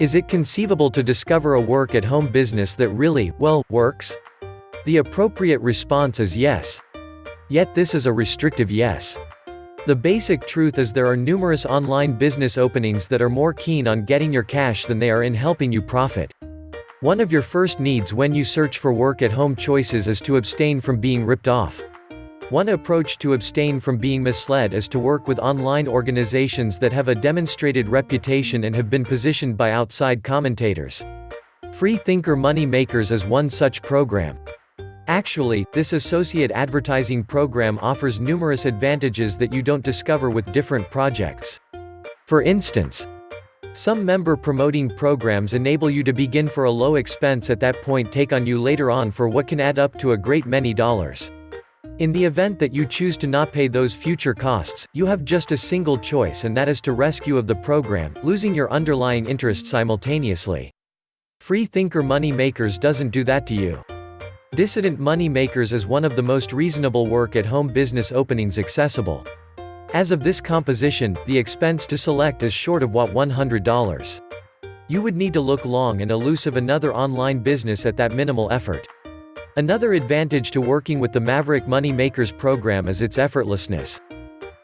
Is it conceivable to discover a work-at-home business that really, well, works? The appropriate response is yes. Yet this is a restrictive yes. The basic truth is there are numerous online business openings that are more keen on getting your cash than they are in helping you profit. One of your first needs when you search for work-at-home choices is to abstain from being ripped off. One approach to abstain from being misled is to work with online organizations that have a demonstrated reputation and have been positioned by outside commentators. Free Thinker Money Makers is one such program. Actually, this associate advertising program offers numerous advantages that you don't discover with different projects. For instance, some member promoting programs enable you to begin for a low expense at that point take on you later on for what can add up to a great many dollars. In the event that you choose to not pay those future costs, you have just a single choice, and that is to rescue of the program, losing your underlying interest simultaneously. Free Thinker Money Makers doesn't do that to you. Dissident Money Makers is one of the most reasonable work-at-home business openings accessible. As of this composition, the expense to select is short of what $100. You would need to look long and elusive another online business at that minimal effort. Another advantage to working with the Maverick Money Makers program is its effortlessness.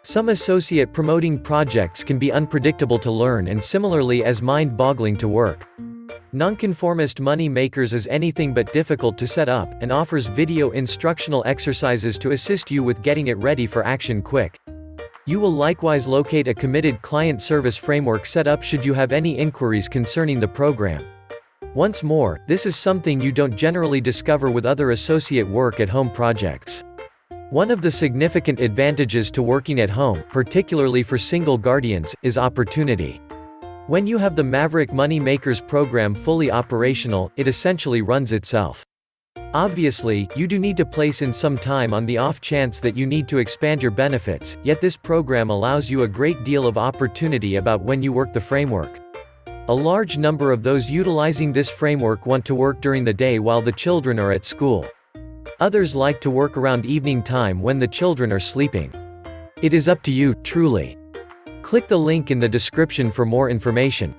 Some associate promoting projects can be unpredictable to learn and similarly as mind-boggling to work. Nonconformist Money Makers is anything but difficult to set up, and offers video instructional exercises to assist you with getting it ready for action quick. You will likewise locate a committed client service framework set up should you have any inquiries concerning the program. Once more, this is something you don't generally discover with other associate work-at-home projects. One of the significant advantages to working at home, particularly for single guardians, is opportunity. When you have the Maverick Money Makers program fully operational, it essentially runs itself. Obviously, you do need to place in some time on the off chance that you need to expand your benefits, yet this program allows you a great deal of opportunity about when you work the framework. A large number of those utilizing this framework want to work during the day while the children are at school. Others like to work around evening time when the children are sleeping. It is up to you, truly. Click the link in the description for more information.